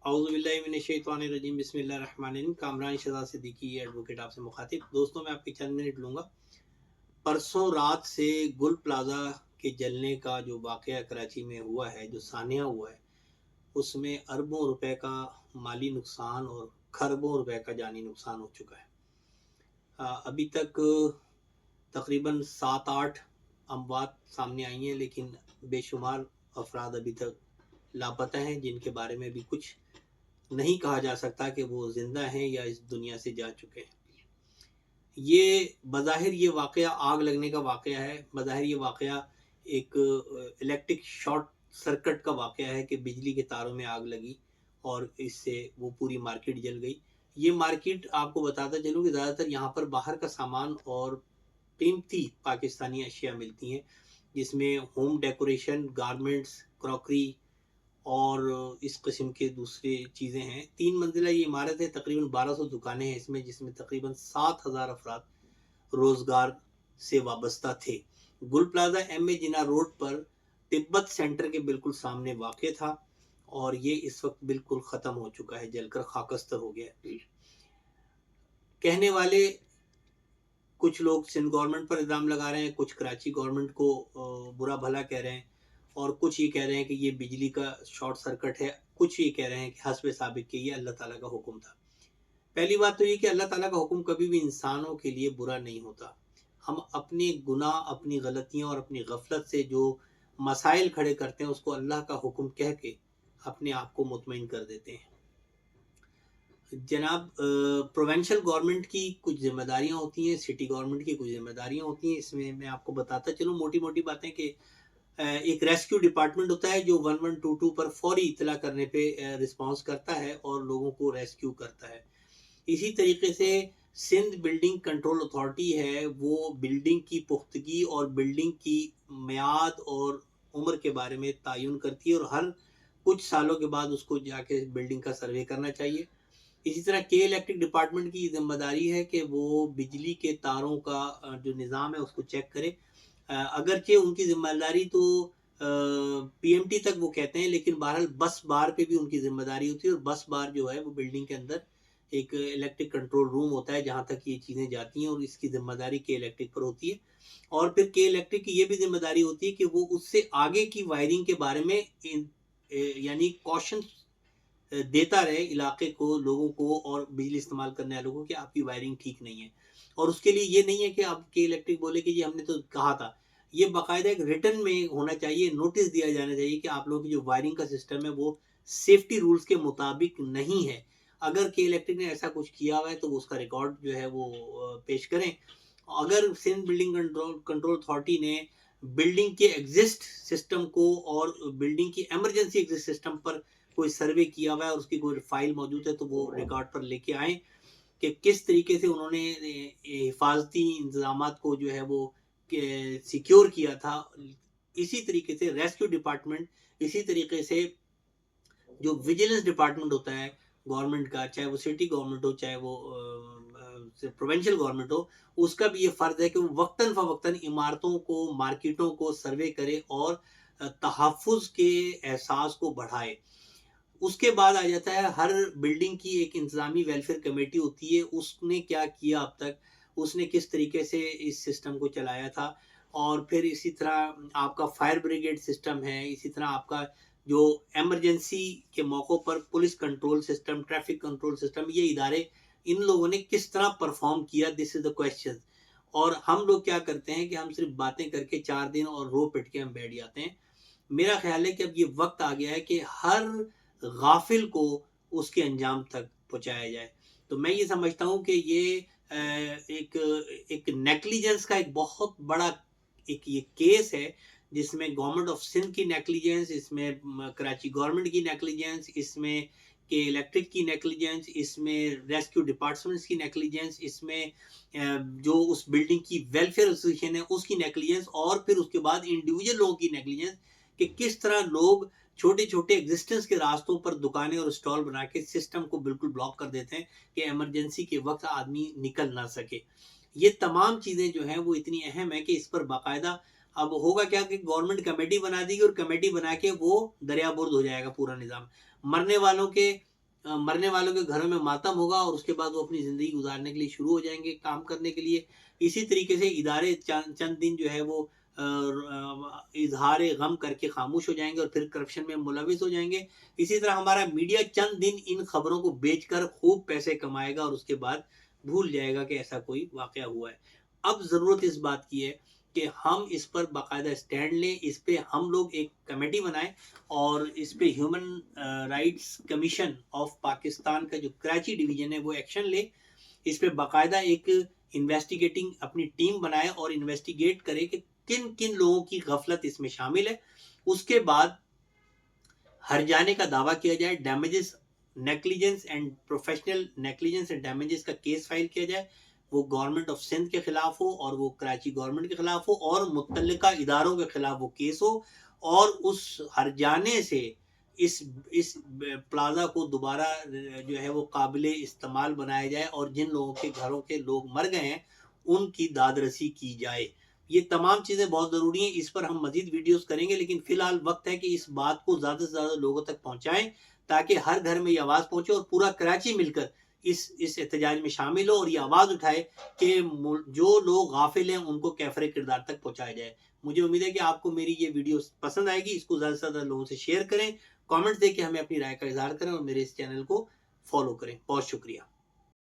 औज़ुबिल्लाहि बिस्मिल्लाहिर्रहमानिर्रहीम। कामरान शहजाद सिद्दीकी एडवोकेट आपसे मुखातिब। दोस्तों, मैं आपके चंद मिनट लूँगा। परसों रात से गुल प्लाज़ा के जलने का जो वाक़या कराची में हुआ है, जो सान्या हुआ है, उसमें अरबों रुपए का माली नुकसान और खरबों रुपए का जानी नुकसान हो चुका है। अभी तक तकरीबन 7-8 अमवात सामने आई हैं, लेकिन बेशुमार अफराद अभी तक लापता हैं, जिनके बारे में भी कुछ नहीं कहा जा सकता कि वो जिंदा हैं या इस दुनिया से जा चुके हैं। ये बज़ाहिर ये वाक़या आग लगने का वाक़या है। बज़ाहिर ये वाक़या एक इलेक्ट्रिक शॉर्ट सर्किट का वाक़या है कि बिजली के तारों में आग लगी और इससे वो पूरी मार्केट जल गई। ये मार्केट आपको बताता चलूँ कि ज़्यादातर यहाँ पर बाहर का सामान और कीमती पाकिस्तानी अशिया मिलती हैं, जिसमें होम डेकोरेशन, गारमेंट्स, क्रॉकरी और इस किस्म के दूसरे चीज़ें हैं। 3 मंजिला ये इमारत है, तकरीबन 1200 दुकानें हैं इसमें, जिसमें तकरीबन 7000 अफराद रोज़गार से वाबस्ता थे। Gul Plaza M A Jinnah road पर तिब्बत सेंटर के बिल्कुल सामने वाक़ था और ये इस वक्त बिल्कुल ख़त्म हो चुका है, जलकर खाकस्तर हो गया है। कहने वाले कुछ लोग सिंध गवर्नमेंट पर इल्ज़ाम लगा रहे हैं, कुछ कराची गवर्नमेंट को बुरा भला कह रहे हैं, और कुछ ये कह रहे हैं कि ये बिजली का शॉर्ट सर्किट है, कुछ ये कह रहे हैं कि हस्ब साबिक के ये अल्लाह ताला का हुक्म था। पहली बात तो ये कि अल्लाह ताला का हुक्म कभी भी इंसानों के लिए बुरा नहीं होता। हम अपने गुनाह, अपनी गलतियां और अपनी गफलत से जो मसाइल खड़े करते हैं, उसको अल्लाह का हुक्म कह के अपने आप को मुतमईन कर देते हैं। जनाब, प्रोविंशियल गवर्नमेंट की कुछ जिम्मेदारियां होती हैं, सिटी गवर्नमेंट की कुछ जिम्मेदारियां होती हैं। इसमें मैं आपको बताता चलूँ मोटी मोटी बातें कि एक रेस्क्यू डिपार्टमेंट होता है जो 1122 पर फौरी इतला करने पे रिस्पांस करता है और लोगों को रेस्क्यू करता है। इसी तरीके से सिंध बिल्डिंग कंट्रोल अथॉरिटी है, वो बिल्डिंग की पुख्तगी और बिल्डिंग की मियाद और उम्र के बारे में तयन करती है और हर कुछ सालों के बाद उसको जाके बिल्डिंग का सर्वे करना चाहिए। इसी तरह के इलेक्ट्रिक डिपार्टमेंट की जिम्मेदारी है कि वो बिजली के तारों का जो निज़ाम है उसको चेक करे। अगरचे उनकी जिम्मेदारी तो पीएमटी तक वो कहते हैं, लेकिन बहरहाल बस बार पे भी उनकी जिम्मेदारी होती है और बस बार जो है वो बिल्डिंग के अंदर एक इलेक्ट्रिक कंट्रोल रूम होता है जहाँ तक ये चीज़ें जाती हैं और इसकी जिम्मेदारी के इलेक्ट्रिक पर होती है। और फिर के इलेक्ट्रिक की ये भी जिम्मेदारी होती है कि वो उससे आगे की वायरिंग के बारे में यानी कॉशन देता रहे इलाके को, लोगों को और बिजली इस्तेमाल करने वालों को कि आपकी वायरिंग ठीक नहीं है। और उसके लिए ये नहीं है कि आप के इलेक्ट्रिक बोले कि जी हमने तो कहा था। ये बाकायदा एक रिटर्न में होना चाहिए, नोटिस दिया जाना चाहिए कि आप लोगों की जो वायरिंग का सिस्टम है वो सेफ्टी रूल्स के मुताबिक नहीं है। अगर के इलेक्ट्रिक ने ऐसा कुछ किया हुआ है तो उसका रिकॉर्ड जो है वो पेश करें। अगर सिंध बिल्डिंग कंट्रोल अथॉरिटी ने बिल्डिंग के एग्जिस्ट सिस्टम को और बिल्डिंग की एमरजेंसी एग्जिस्ट सिस्टम पर कोई सर्वे किया हुआ है और उसकी कोई फाइल मौजूद है तो वो रिकॉर्ड पर लेके आए कि किस तरीके से उन्होंने हिफाजती इंतजाम को जो है वो सिक्योर किया था। इसी तरीके से रेस्क्यू डिपार्टमेंट, इसी तरीके से जो विजिलेंस डिपार्टमेंट होता है गवर्नमेंट का, चाहे वो सिटी गवर्नमेंट हो चाहे वो प्रोविंशियल गवर्नमेंट हो, उसका भी ये फर्ज है कि वो वक्तन फवक्तन इमारतों को, मार्केटों को सर्वे करे और तहफ़्फ़ुज़ के एहसास को बढ़ाए। उसके बाद आ जाता है हर बिल्डिंग की एक इंतज़ामी वेलफेयर कमेटी होती है, उसने क्या किया अब तक, उसने किस तरीके से इस सिस्टम को चलाया था। और फिर इसी तरह आपका फायर ब्रिगेड सिस्टम है, इसी तरह आपका जो एमरजेंसी के मौक़ों पर police control system, traffic control system, ये इदारे इन लोगों ने किस तरह परफॉर्म किया, दिस इज़ द क्वेश्चन। और हम लोग क्या करते हैं कि हम सिर्फ बातें करके 4 दिन और रो पिट के हम बैठ जाते हैं। मेरा ख्याल है कि अब ये वक्त आ गया है कि हर गाफिल को उसके अंजाम तक पहुंचाया जाए। तो मैं ये समझता हूँ कि ये एक एक नेग्लिजेंस का एक बहुत बड़ा एक ये केस है, जिसमें गवर्नमेंट ऑफ सिंध की नेग्लिजेंस, इसमें कराची गवर्नमेंट की नेग्लिजेंस, इसमें के इलेक्ट्रिक की नेग्लिजेंस, इसमें रेस्क्यू डिपार्टमेंट्स की नेग्लिजेंस, इसमें जो उस बिल्डिंग की वेलफेयर एसोसिएशन है उसकी नेग्लिजेंस, और फिर उसके बाद इंडिविजुअल लोगों की नेग्लिजेंस कि किस तरह लोग छोटे छोटे एग्जिस्टेंस के रास्तों पर दुकानें और स्टॉल बना के सिस्टम को बिल्कुल ब्लॉक कर देते हैं कि इमरजेंसी के वक्त आदमी निकल ना सके। ये तमाम चीज़ें जो हैं वो इतनी अहम है कि इस पर बाकायदा अब होगा क्या कि गवर्नमेंट कमेटी बना देगी और कमेटी बना के वो दरियाबुर्द हो जाएगा पूरा निज़ाम। मरने वालों के مرنے والوں کے گھروں میں ماتم ہوگا اور اس کے بعد وہ اپنی زندگی گزارنے کے لیے شروع ہو جائیں گے کام کرنے کے لیے. اسی طریقے سے ادارے چند دن جو ہے وہ اظہار غم کر کے خاموش ہو جائیں گے اور پھر کرپشن میں ملوث ہو جائیں گے. اسی طرح ہمارا میڈیا چند دن ان خبروں کو بیچ کر خوب پیسے کمائے گا اور اس کے بعد بھول جائے گا کہ ایسا کوئی واقعہ ہوا ہے. اب ضرورت اس بات کی ہے کہ ہم اس پر باقاعدہ سٹینڈ لیں. اس پہ ہم لوگ ایک کمیٹی بنائیں اور اس پہ human rights commission of Pakistan کا جو کراچی ڈویژن ہے وہ ایکشن لے. اس پہ باقاعدہ ایک انویسٹیگیٹنگ اپنی ٹیم بنائے اور انویسٹیگیٹ کرے کہ کن کن لوگوں کی غفلت اس میں شامل ہے. اس کے بعد ہر جانے کا دعویٰ کیا جائے, damages negligence and professional negligence and damages کا کیس فائل کیا جائے. وہ گورنمنٹ آف سندھ کے خلاف ہو اور وہ کراچی گورنمنٹ کے خلاف ہو اور متعلقہ اداروں کے خلاف وہ کیس ہو, اور اس ہر جانے سے اس پلازا کو دوبارہ جو ہے وہ قابل استعمال بنایا جائے اور جن لوگوں کے گھروں کے لوگ مر گئے ہیں ان کی دادرسی کی جائے. یہ تمام چیزیں بہت ضروری ہیں. اس پر ہم مزید ویڈیوز کریں گے, لیکن فی الحال وقت ہے کہ اس بات کو زیادہ سے زیادہ لوگوں تک پہنچائیں تاکہ ہر گھر میں یہ آواز پہنچے اور پورا کراچی مل کر اس احتجاج میں شامل ہو اور یہ آواز اٹھائے کہ جو لوگ غافل ہیں ان کو کیفر کردار تک پہنچایا جائے. مجھے امید ہے کہ آپ کو میری یہ ویڈیو پسند آئے گی. اس کو زیادہ سے زیادہ لوگوں سے شیئر کریں, کامنٹ دے کے ہمیں اپنی رائے کا اظہار کریں اور میرے اس چینل کو فالو کریں. بہت شکریہ.